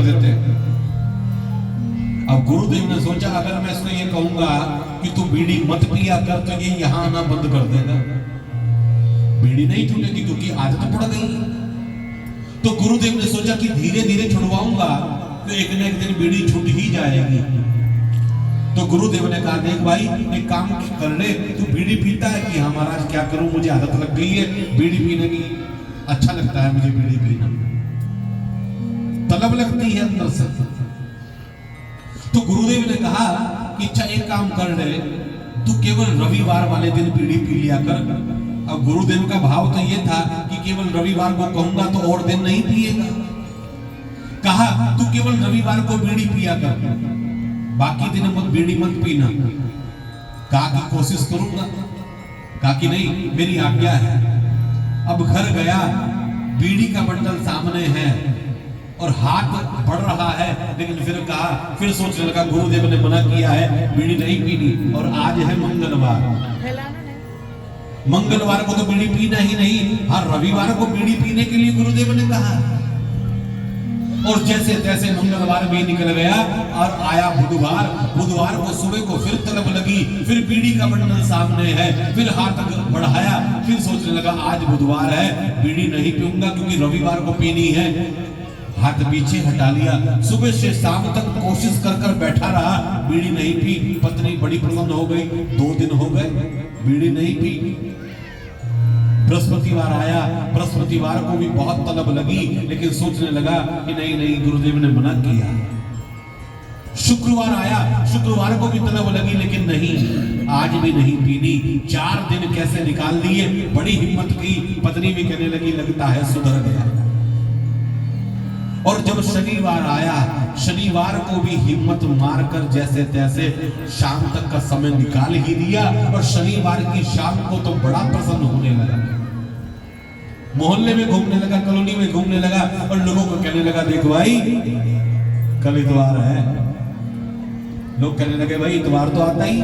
देते हैं। अब गुरुदेव ने सोचा अगर मैं इसको ये कहूंगा कि तू बीड़ी मत पिया कर तो ये यहां आना बंद कर देगा, बीड़ी नहीं छूटेगी क्योंकि आदत पड़ गई। तो गुरुदेव ने सोचा कि धीरे धीरे छुड़वाऊंगा तो एक न एक दिन बीड़ी छूट ही जाएगी। तो गुरुदेव ने कहा देख भाई एक काम कर ले, तू बीड़ी पीता है कि हाँ महाराज क्या करूं, मुझे आदत लग गई है बीड़ी पीने की, अच्छा लगता है मुझे बीड़ी पीना, तलब लगती है अंदर से। तो गुरुदेव ने कहा कि अच्छा एक काम कर ले, तू केवल रविवार वाले दिन बीड़ी पी लिया कर। अब गुरुदेव का भाव तो ये था कि केवल रविवार को कहूंगा तो और दिन नहीं पिएगा। कहा तू केवल रविवार को बीड़ी पिया कर, बाकी दिन मत बीड़ी मत पीना। कहा कि कोशिश करूंगा। कहा कि नहीं मेरी आज्ञा है। अब घर गया, बीड़ी का बंडल सामने है और हाथ बढ़ रहा है, लेकिन फिर सोचने लगा गुरुदेव ने मना किया है बीड़ी नहीं पीनी और आज है मंगलवार, मंगलवार को तो बीड़ी पीना ही नहीं, हर रविवार को बीड़ी पीने के लिए गुरुदेव ने कहा। और जैसे तैसे मंगलवार भी निकल गया और आया बुधवार। बुधवार को सुबह को फिर तलब लगी, फिर बीड़ी का बंडल सामने है, फिर हाथ बढ़ाया, फिर सोचने लगा आज बुधवार है बीड़ी नहीं पीऊंगा क्योंकि रविवार को पीनी है। हाथ पीछे हटा लिया। सुबह से शाम तक कोशिश कर कर बैठा रहा, बीड़ी नहीं पी। पत्नी बड़ी प्रसन्न हो गई, 2 दिन हो गए बीड़ी नहीं पी। बृहस्पतिवार आया, बृहस्पतिवार को भी बहुत तलब लगी, लेकिन सोचने लगा कि नहीं नहीं गुरुदेव ने मना किया। शुक्रवार आया, शुक्रवार को भी तलब लगी, लेकिन नहीं आज भी नहीं पीनी। 4 दिन कैसे निकाल दिए, बड़ी हिम्मत की। पत्नी भी कहने लगी लगता है सुधर गया। और जब शनिवार आया, शनिवार को भी हिम्मत मारकर जैसे तैसे शाम तक का समय निकाल ही दिया। और शनिवार की शाम को तो बड़ा प्रसन्न होने लगा, मोहल्ले में घूमने लगा, कॉलोनी में घूमने लगा और लोगों को कहने लगा देख भाई कल इतवार है। लोग कहने लगे भाई इतवार तो आता ही,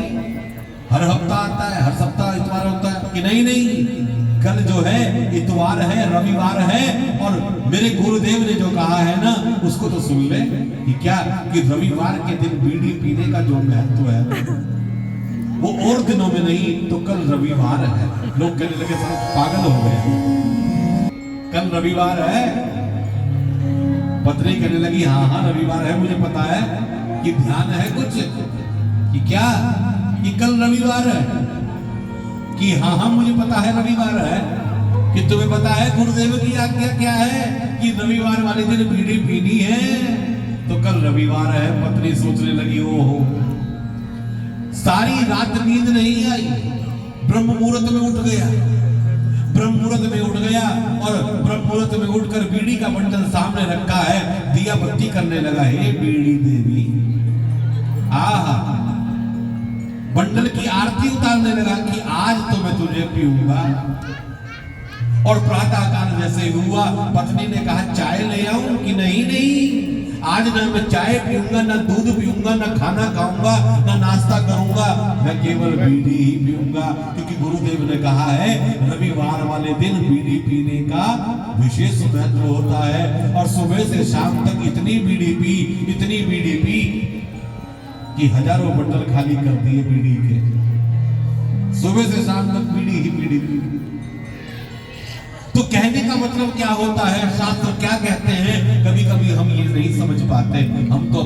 हर हफ्ता आता है, हर सप्ताह इतवार होता है। कि नहीं नहीं कल जो है इतवार है, रविवार है। और मेरे गुरुदेव ने जो कहा है ना उसको तो सुन ले कि क्या कि रविवार के दिन बीड़ी पीने का जो महत्व है वो और दिनों में नहीं, तो कल रविवार है। लोग कहने लगे सब पागल हो गए, कल रविवार है। पत्नी कहने लगी हाँ हाँ रविवार है, मुझे पता है कि ध्यान है कुछ कि क्या कि कल रविवार है। कि हाँ हाँ मुझे पता है रविवार है। कि तुम्हें पता है गुरुदेव की आज्ञा क्या है कि रविवार वाले दिन बीड़ी पीनी है, तो कल रविवार है। पत्नी सोचने लगी ओहो, सारी रात नींद नहीं आई, ब्रह्म मुहूर्त में उठ गया, ब्रह्म मुहूर्त में उठ गया और ब्रह्म मुहूर्त में उठकर बीड़ी का बंडल सामने रखा है, दिया बत्ती करने लगा। हे बीड़ी देवी, आहा, बंडल की आरती उतारने लगा कि आज तो मैं तुझे पीऊंगा। और प्रातः काल जैसे हुआ, पत्नी ने कहा चाय ले आऊं कि नहीं नहीं आज ना मैं चाय पीऊंगा, ना दूध पीऊंगा, ना खाना खाऊंगा, ना नाश्ता करूंगा, मैं केवल बीड़ी ही पीऊंगा। क्योंकि गुरुदेव ने कहा है रविवार वाले दिन बीड़ी पीने का विशेष महत्व होता है। और सुबह से शाम तक इतनी बीड़ी पी, इतनी बीड़ी पी कि हजारों बंडल खाली कर दिए बीड़ी के। सुबह से शाम तक बीड़ी ही बीड़ी पी। तो कहने का मतलब क्या होता है, शास्त्र क्या कहते हैं, कभी कभी हम ये नहीं समझ पाते। हम तो